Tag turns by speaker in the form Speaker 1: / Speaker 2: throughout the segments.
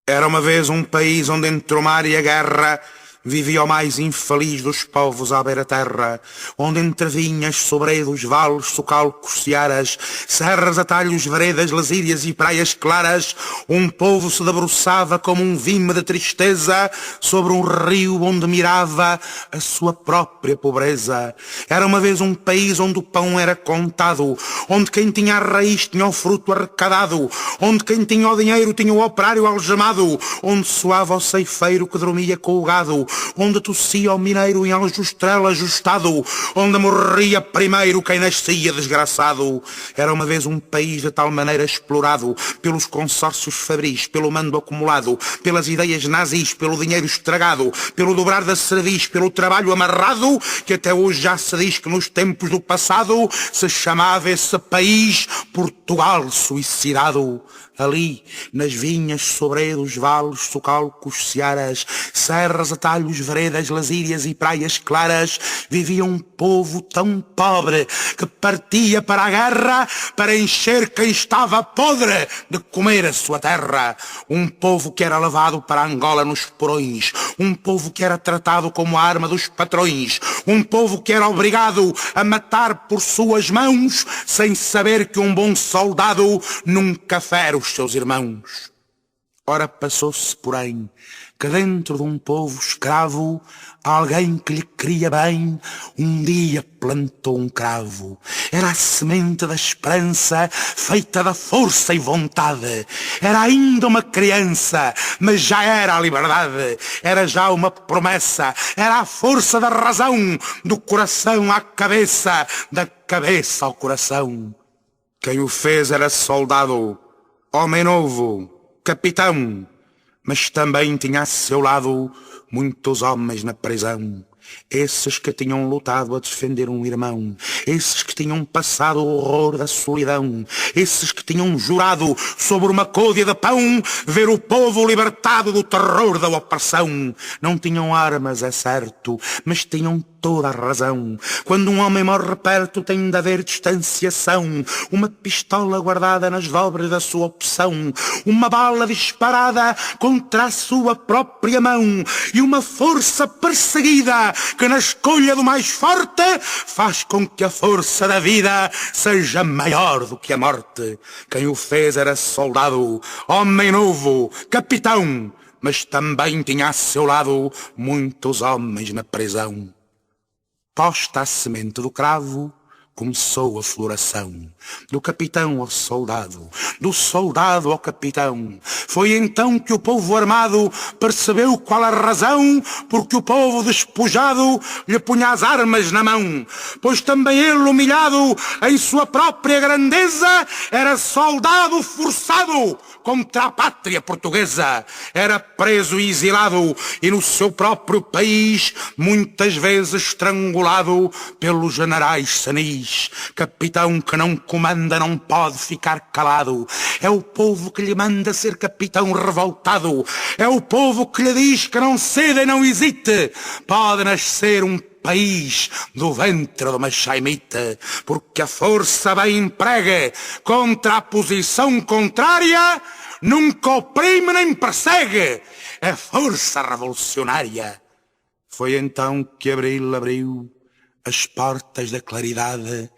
Speaker 1: Era uma vez um país onde entre o mar e a guerra vivia o mais infeliz dos povos à beira-terra, onde entre vinhas, sobreiros, vales, socalcos, searas, serras, atalhos, veredas, lesírias e praias claras, um povo se debruçava como um vime de tristeza sobre um rio onde mirava a sua própria pobreza. Era uma vez um país onde o pão era contado, onde quem tinha a raiz tinha o fruto arrecadado, onde quem tinha o dinheiro tinha o operário algemado, onde soava o ceifeiro que dormia com o gado, onde tossia o mineiro em aljustrel ajustado, onde morria primeiro quem nascia desgraçado. Era uma vez um país de tal maneira explorado pelos consórcios fabris, pelo mando acumulado, pelas ideias nazis, pelo dinheiro estragado, pelo dobrar da cerviz, pelo trabalho amarrado, que até hoje já se diz que nos tempos do passado se chamava esse país Portugal suicidado. Ali, nas vinhas, sobreiros, vales, socalcos, searas, serras, atalhos, veredas, lesírias e praias claras, vivia um povo tão pobre que partia para a guerra para encher quem estava podre de comer a sua terra. Um povo que era levado para Angola nos porões, um povo que era tratado como a arma dos patrões, um povo que era obrigado a matar por suas mãos, sem saber que um bom soldado nunca fere os seus irmãos. Ora passou-se, porém, que dentro de um povo escravo, alguém que lhe queria bem, um dia plantou um cravo. Era a semente da esperança, feita da força e vontade. Era ainda uma criança, mas já era a liberdade. Era já uma promessa, era a força da razão, do coração à cabeça, da cabeça ao coração. Quem o fez era soldado, homem novo, capitão, mas também tinha a seu lado muitos homens na prisão. Esses que tinham lutado a defender um irmão, esses que tinham passado o horror da solidão, esses que tinham jurado sobre uma côdea de pão ver o povo libertado do terror da opressão. Não tinham armas, é certo, mas tinham toda a razão. Quando um homem morre perto tem de haver distanciação, uma pistola guardada nas dobras da sua opção, uma bala disparada contra a sua própria mão e uma força perseguida que na escolha do mais forte faz com que a força da vida seja maior do que a morte. Quem o fez era soldado, homem novo, capitão, mas também tinha a seu lado muitos homens na prisão. Posta a semente do cravo, começou a floração. Do capitão ao soldado, do soldado ao capitão. Foi então que o povo armado percebeu qual a razão porque o povo despojado lhe punha as armas na mão. Pois também ele, humilhado em sua própria grandeza, era soldado forçado contra a pátria portuguesa. Era preso e exilado e no seu próprio país muitas vezes estrangulado pelos generais senis. Capitão que não comanda não pode ficar calado. É o povo que lhe manda ser capitão revoltado. É o povo que lhe diz que não ceda e não hesite. Pode nascer um país do ventre de uma chaimita, porque a força bem emprega contra a posição contrária nunca oprime nem persegue. É força revolucionária. Foi então que Abril abriu as portas da claridade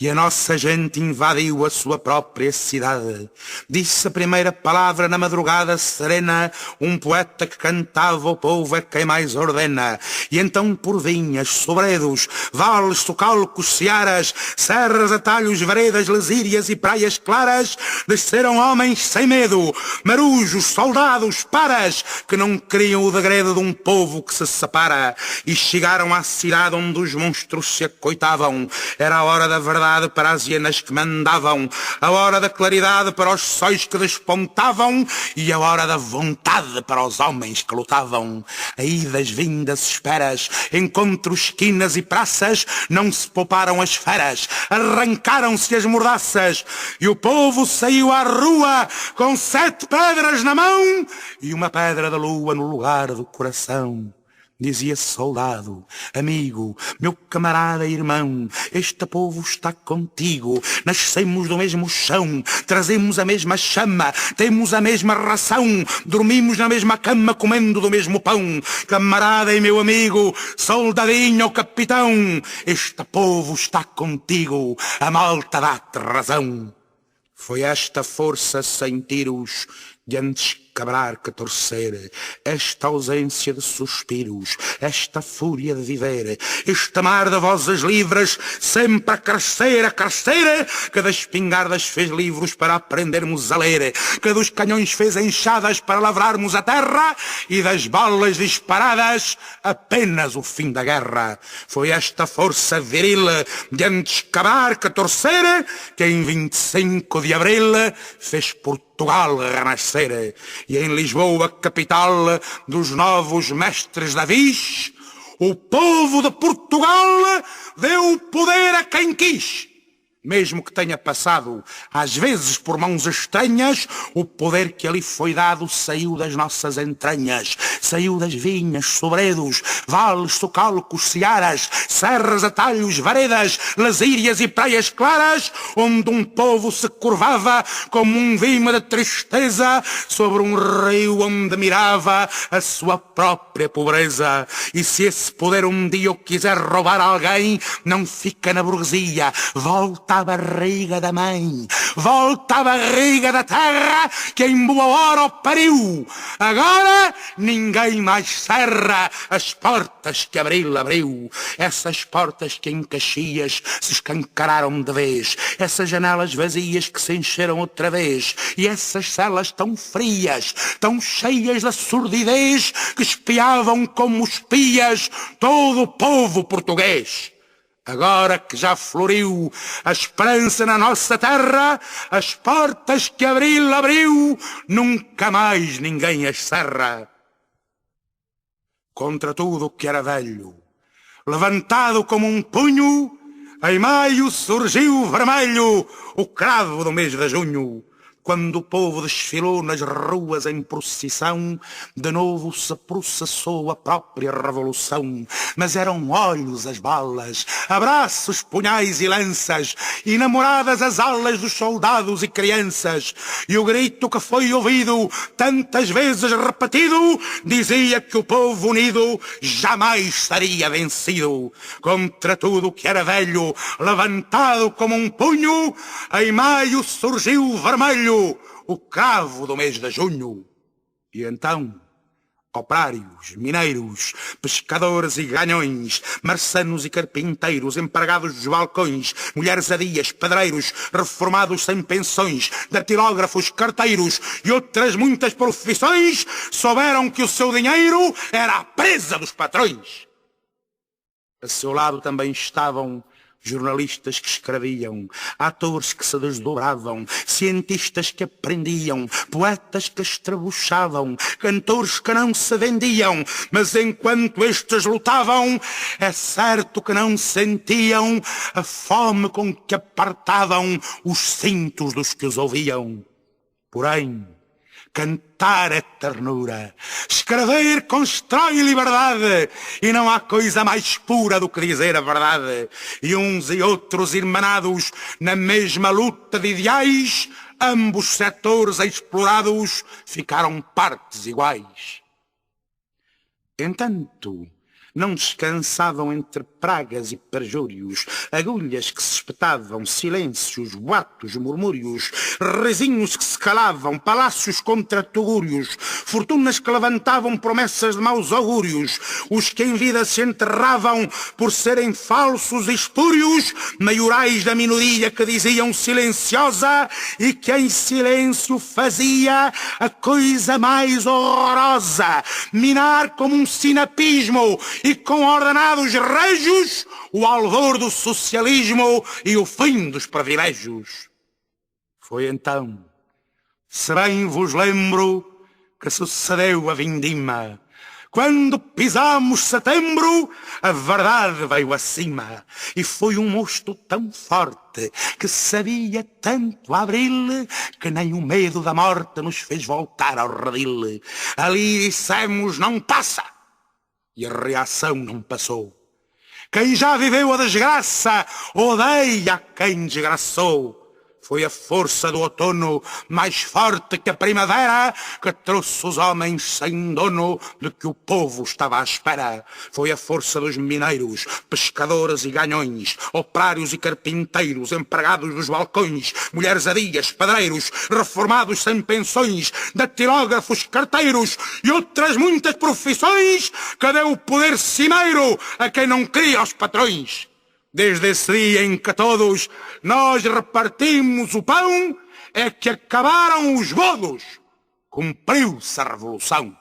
Speaker 1: e a nossa gente invadiu a sua própria cidade. Disse a primeira palavra na madrugada serena um poeta que cantava: o povo é quem mais ordena. E então por vinhas, sobredos, vales, socalcos, searas, serras, atalhos, veredas, lesírias e praias claras, desceram homens sem medo, marujos, soldados, paras, que não queriam o degredo de um povo que se separa, e chegaram à cidade onde os monstros se acoitavam. Era a hora da verdade para as hienas que mandavam, a hora da claridade para os sóis que despontavam e a hora da vontade para os homens que lutavam. Aí das vindas esperas, encontros, esquinas e praças, não se pouparam as feras, arrancaram-se as mordaças e o povo saiu à rua com 7 pedras na mão e uma pedra da lua no lugar do coração. Dizia soldado, amigo, meu camarada e irmão, este povo está contigo, nascemos do mesmo chão, trazemos a mesma chama, temos a mesma ração, dormimos na mesma cama, comendo do mesmo pão. Camarada e meu amigo, soldadinho capitão, este povo está contigo, a malta dá-te razão. Foi esta força sem tiros de antes quebrar que torcer, esta ausência de suspiros, esta fúria de viver, este mar de vozes livres, sempre a crescer, que das espingardas fez livros para aprendermos a ler, que dos canhões fez enxadas para lavrarmos a terra e das balas disparadas apenas o fim da guerra. Foi esta força viril de antes quebrar que torcer que em 25 de abril fez Portugal renascer. E em Lisboa, capital dos novos mestres da vis, o povo de Portugal deu poder a quem quis. Mesmo que tenha passado, às vezes por mãos estranhas, o poder que ali foi dado saiu das nossas entranhas, saiu das vinhas, sobredos, vales, socalcos, searas, serras, atalhos, varedas, lasírias e praias claras, onde um povo se curvava como um vime de tristeza sobre um rio onde mirava a sua própria pobreza. E se esse poder um dia o quiser roubar a alguém, não fica na burguesia, volta à barriga da mãe, volta à barriga da terra que em boa hora o pariu. Agora ninguém mais cerra as portas que Abril abriu, essas portas que em Caxias se escancararam de vez, essas janelas vazias que se encheram outra vez, e essas celas tão frias, tão cheias da surdidez, que espiavam como espias todo o povo português. Agora que já floriu a esperança na nossa terra, as portas que Abril abriu, nunca mais ninguém as cerra. Contra tudo o que era velho, levantado como um punho, em maio surgiu vermelho o cravo do mês de junho. Quando o povo desfilou nas ruas em procissão, de novo se processou a própria revolução. Mas eram olhos as balas, abraços, punhais e lanças, e namoradas as alas dos soldados e crianças. E o grito que foi ouvido, tantas vezes repetido, dizia que o povo unido jamais seria vencido. Contra tudo o que era velho, levantado como um punho, em maio surgiu vermelho o cravo do mês de junho. E então, operários, mineiros, pescadores e ganhões, marçanos e carpinteiros, empregados dos balcões, mulheres adias, pedreiros, reformados sem pensões, datilógrafos, carteiros e outras muitas profissões, souberam que o seu dinheiro era a presa dos patrões. A seu lado também estavam jornalistas que escreviam, atores que se desdobravam, cientistas que aprendiam, poetas que estrebuchavam, cantores que não se vendiam, mas enquanto estes lutavam, é certo que não sentiam a fome com que apertavam os cintos dos que os ouviam. Porém, cantar é ternura, escrever constrói liberdade, e não há coisa mais pura do que dizer a verdade. E uns e outros irmanados na mesma luta de ideais, ambos setores explorados ficaram partes iguais. Entanto, não descansavam entre pragas e perjúrios, agulhas que se espetavam, silêncios, boatos, murmúrios, risinhos que se calavam, palácios contra tugúrios, fortunas que levantavam promessas de maus augúrios, os que em vida se enterravam por serem falsos e espúrios, maiorais da minoria que diziam silenciosa e que em silêncio fazia a coisa mais horrorosa, minar como um sinapismo e com ordenados régios o alvor do socialismo e o fim dos privilégios. Foi então, se bem vos lembro, que sucedeu a vindima. Quando pisamos setembro, a verdade veio acima, e foi um mosto tão forte, que sabia tanto abril, que nem o medo da morte nos fez voltar ao redil. Ali dissemos, não passa! e a reação não passou. Quem já viveu a desgraça odeia quem desgraçou. Foi a força do outono, mais forte que a primavera, que trouxe os homens sem dono de que o povo estava à espera. Foi a força dos mineiros, pescadores e ganhões, operários e carpinteiros, empregados dos balcões, mulheres adias, padreiros, reformados sem pensões, datilógrafos, carteiros e outras muitas profissões, que deu o poder cimeiro a quem não cria os patrões. Desde esse dia em que todos nós repartimos o pão, é que acabaram os bodos. Cumpriu-se a revolução.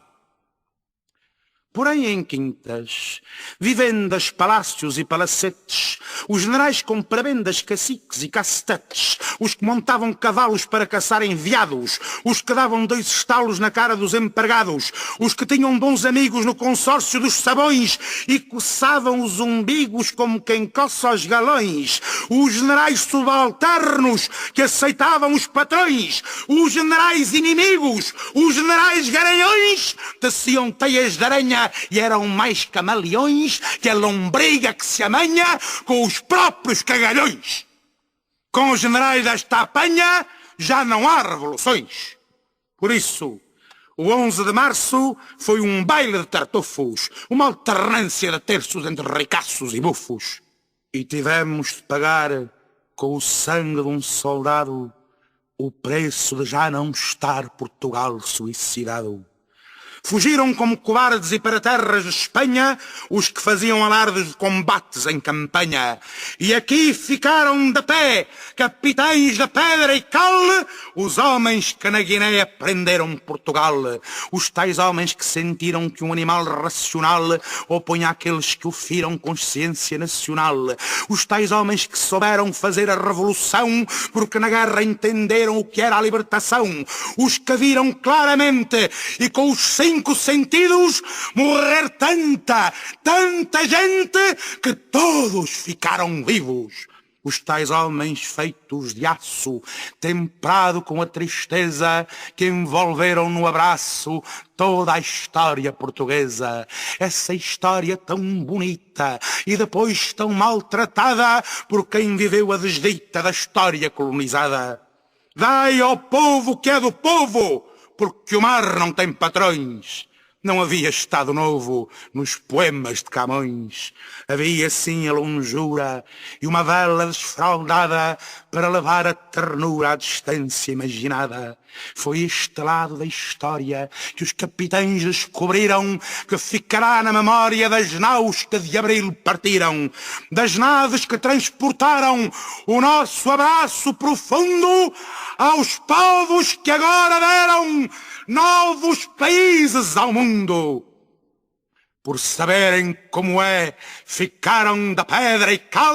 Speaker 1: Porém, em quintas, vivendas, palácios e palacetes, os generais com prebendas, caciques e cacetetes, os que montavam cavalos para caçarem veados, os que davam 2 estalos na cara dos empregados, os que tinham bons amigos no consórcio dos sabões e coçavam os umbigos como quem coça os galões, os generais subalternos que aceitavam os patrões, os generais inimigos, os generais garanhões, teciam teias de aranha e eram mais camaleões que a lombriga que se amanha com os próprios cagalhões. Com os generais desta apanha já não há revoluções. Por isso, o 11 de março foi um baile de tartufos, uma alternância de terços entre ricaços e bufos. E tivemos de pagar com o sangue de um soldado o preço de já não estar Portugal suicidado. Fugiram como cobardes e para terras de Espanha os que faziam alardes de combates em campanha. E aqui ficaram de pé, capitães de pedra e cal, os homens que na Guiné prenderam Portugal. Os tais homens que sentiram que um animal racional opõe àqueles que o firam consciência nacional. Os tais homens que souberam fazer a revolução porque na guerra entenderam o que era a libertação. Os que viram claramente e com os 5 sentidos morrer tanta gente que todos ficaram vivos. Os tais homens feitos de aço, temperado com a tristeza que envolveram no abraço toda a história portuguesa. Essa história tão bonita e depois tão maltratada por quem viveu a desdita da história colonizada. Dai ao povo que é do povo, porque o mar não tem patrões. Não havia Estado Novo nos poemas de Camões. Havia sim a longura e uma vela desfraldada para levar a ternura à distância imaginada. Foi este lado da história que os capitães descobriram que ficará na memória das naus que de abril partiram, das naves que transportaram o nosso abraço profundo aos povos que agora deram novos países ao mundo. Por saberem como é, ficaram da pedra e cal,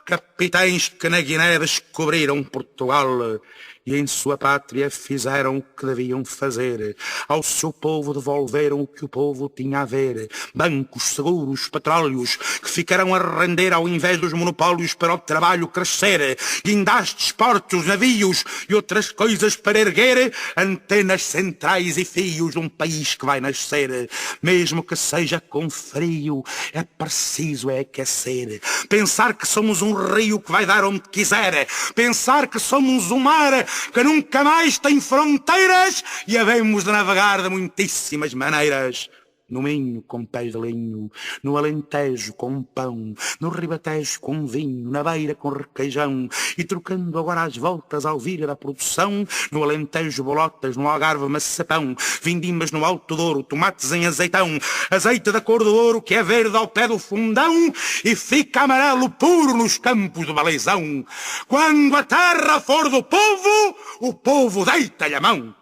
Speaker 1: capitães que na Guiné descobriram Portugal e em sua pátria fizeram o que deviam fazer. Ao seu povo devolveram o que o povo tinha a ver. Bancos, seguros, petróleos, que ficarão a render ao invés dos monopólios para o trabalho crescer. Guindastes, portos, navios e outras coisas para erguer antenas centrais e fios de um país que vai nascer. Mesmo que seja com frio, é preciso aquecer. Pensar que somos um rio que vai dar onde quiser. Pensar que somos um mar que nunca mais tem fronteiras e havemos de navegar de muitíssimas maneiras. No Minho com pés de linho, no Alentejo com pão, no Ribatejo com vinho, na Beira com requeijão, e trocando agora as voltas ao vir da produção, no Alentejo bolotas, no Algarve maçapão, vindimas no Alto Douro, tomates em azeitão, azeite da cor do ouro que é verde ao pé do fundão e fica amarelo puro nos campos do Baleizão. Quando a terra for do povo, o povo deita-lhe a mão.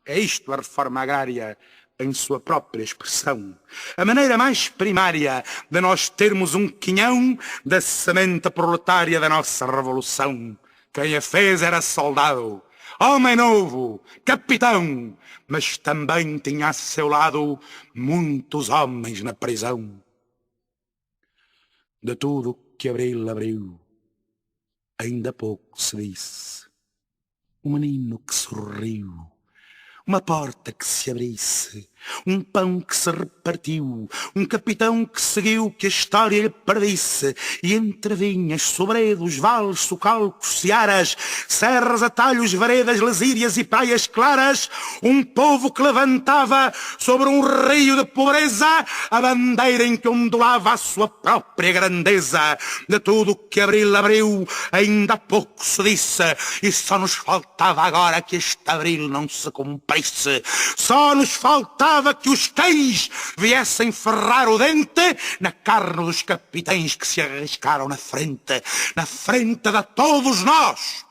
Speaker 1: É isto a reforma agrária em sua própria expressão. A maneira mais primária de nós termos um quinhão da semente proletária da nossa revolução. Quem a fez era soldado, homem novo, capitão, mas também tinha a seu lado muitos homens na prisão. De tudo que Abril abriu, ainda pouco se disse. Um menino que sorriu, uma porta que se abrisse, Um pão que se repartiu, um capitão que seguiu que a história lhe perdisse, e entre vinhas, sobredos, vales, socalcos, searas, serras, atalhos, veredas, lesírias e praias claras, um povo que levantava sobre um rio de pobreza a bandeira em que ondulava a sua própria grandeza. De tudo que Abril abriu, ainda há pouco se disse, e só nos faltava agora que este Abril não se cumprisse. Só nos faltava que os cães viessem ferrar o dente na carne dos capitães que se arriscaram na frente de todos nós,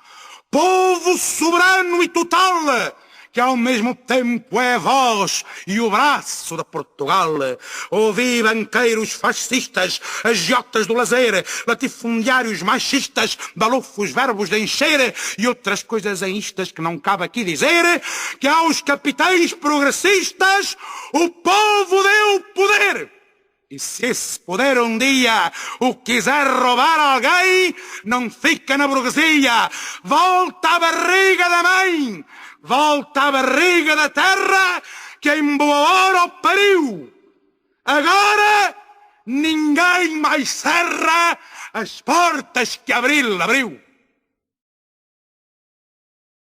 Speaker 1: povo soberano e total, que ao mesmo tempo é a voz e o braço de Portugal. Ouvi banqueiros fascistas, agiotas do lazer, latifundiários machistas, balufos verbos de encher e outras coisas instas que não cabe aqui dizer, que aos capitães progressistas o povo deu poder. E se esse poder um dia o quiser roubar a alguém, não fica na burguesia, volta à barriga da mãe, volta à barriga da terra, que em boa hora o pariu. Agora ninguém mais cerra as portas que Abril abriu.